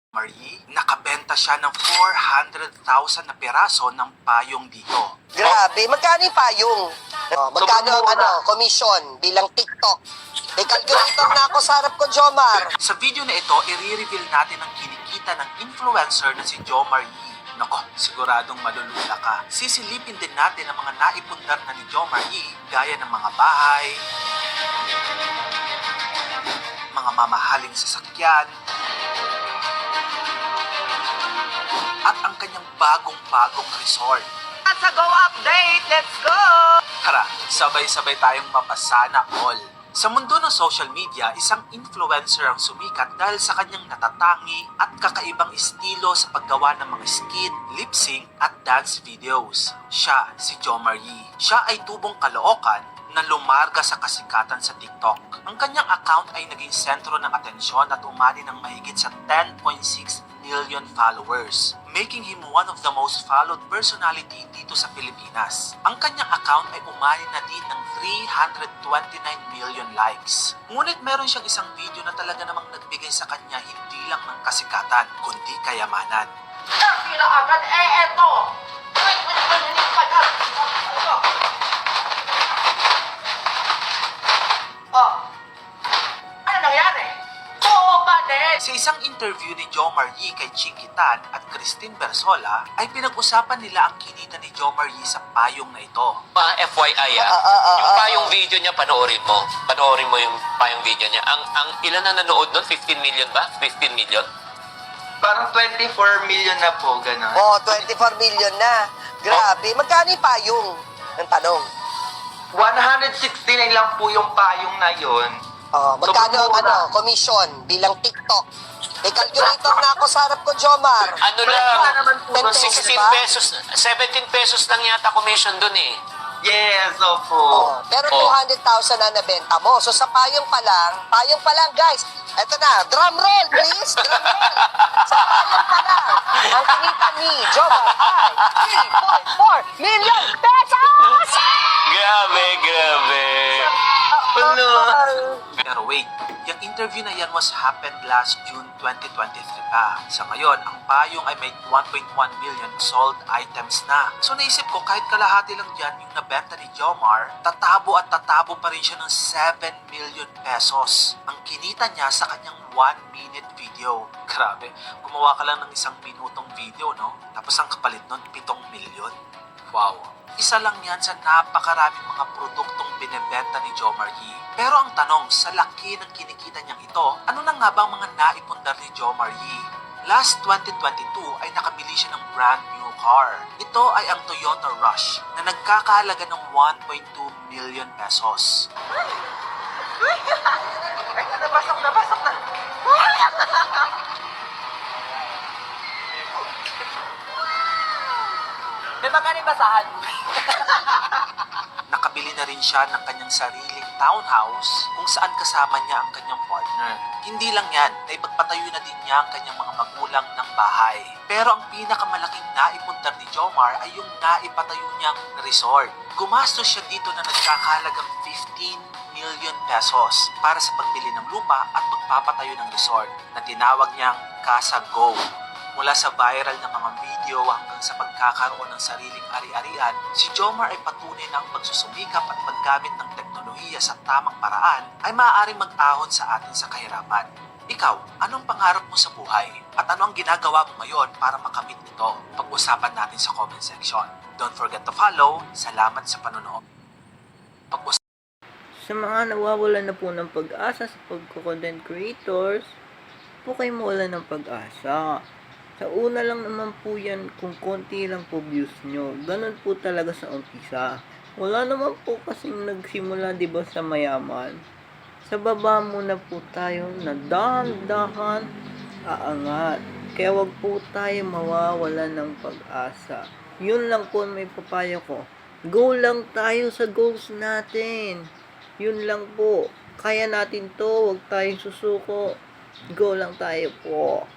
Marie, nakabenta siya ng 400,000 na piraso ng payong dito. Grabe, magkano yung payong? Magkano ang commission bilang TikTok? May calculator na ako sa harap ko, Jomar. Sa video na ito, i-reveal natin ang kinikita ng influencer na si Jomar Yee. Nako, siguradong malulula ka. Sisilipin din natin ang mga naipundar na ni Jomar Yee, gaya ng mga bahay, mga mamahaling sasakyan, at ang kanyang bagong-bagong resort. Sa Go Update, let's go! Tara, sabay-sabay tayong mapasana all. Sa mundo ng social media, isang influencer ang sumikat dahil sa kanyang natatangi at kakaibang estilo sa paggawa ng mga skit, lip-sync at dance videos. Siya, si Jomar Yee. Siya ay tubong Caloocan na lumarga sa kasikatan sa TikTok. Ang kanyang account ay naging sentro ng atensyon at umani ng mahigit sa 10.6 million followers, making him one of the most followed personality dito sa Pilipinas. Ang kanyang account ay umani na din ng 329 million likes. Ngunit meron siyang isang video na talaga namang nagbigay sa kanya hindi lang ng kasikatan, kundi kayamanan. Sila agad, eto! Ano nangyari? Sa isang interview ni Jomar Yee kay Chinky Tan at Christine Bersola, ay pinag-usapan nila ang kinita ni Jomar Yee sa payong na ito. FYI yung payong video niya, panoorin mo. Panoorin mo yung payong video niya. Ang ilan na nanood nun? 15 million ba? 15 million? Parang 24 million na po, gano'n. 24 million na. Grabe, magkano yung payong? Ang tanong. 169 lang po yung payong na yun. Magkano ang commission bilang TikTok? May calculator na ako sa harap ko, Jomar. Ano lang, 10 16 ba? pesos, 17 pesos lang yata commission dun eh. Yes, opo. Pero 200,000 na nabenta mo. So sa payong pa lang, guys. Eto na, drum roll, please. Drum roll. Sa payong pa lang, ang kinita ni Jomar ay 3.4 million pesos! Grabe. Pero wait, yung interview na yan was happened last June 2023 pa. Sa ngayon, ang payong ay may 1.1 million sold items na. So naisip ko kahit kalahati lang dyan yung nabenta ni Jomar, tatabo pa rin siya ng 7 million pesos. Ang kinita niya sa kanyang 1-minute video. Grabe, gumawa ka lang ng 1 minutong video, no? Tapos ang kapalit nun, 7 million. Wow. Isa lang yan sa napakaraming mga produktong binebenta ni Jomar Yee. Pero ang tanong, sa laki ng kinikita niyang ito, ano na nga ba ang mga naipundar ni Jomar Yee? Last 2022 ay nakabili siya ng brand new car. Ito ay ang Toyota Rush na nagkakahalaga ng 1.2 million pesos. Nabasok na. May magkano basahan? Nakabili na rin siya ng kanyang sariling townhouse kung saan kasama niya ang kanyang partner. Hindi lang yan, naipagpatayo na din niya ang kanyang mga magulang ng bahay. Pero ang pinakamalaking naipundar ni Jomar ay yung naipatayo niyang resort. Gumastos siya dito na nagkakahalagang 15 million pesos para sa pagbili ng lupa at pagpapatayo ng resort na tinawag niyang Casa Go. Mula sa viral na mga video hanggang sa pagkakaroon ng sariling ari-arian, si Jomar ay patunay na ang pagsusumikap at paggamit ng teknolohiya sa tamang paraan ay maaaring mag-ahon sa atin sa kahirapan. Ikaw, anong pangarap mo sa buhay? At ano ang ginagawa mo ngayon para makamit ito? Pag-usapan natin sa comment section. Don't forget to follow. Salamat sa panonood. Sa mga nawawalan na po ng pag-asa sa pagko-content creators, po kayo mawala ng pag-asa. Sa una lang naman po yan, kung konti lang po views nyo. Ganun po talaga sa umpisa. Wala naman po kasing nagsimula, diba, sa mayaman. Sa baba muna po tayo na dahan-dahan aangat. Kaya wag po tayo mawawala ng pag-asa. Yun lang po may papayo ko. Go lang tayo sa goals natin. Yun lang po. Kaya natin to, wag tayong susuko. Go lang tayo po.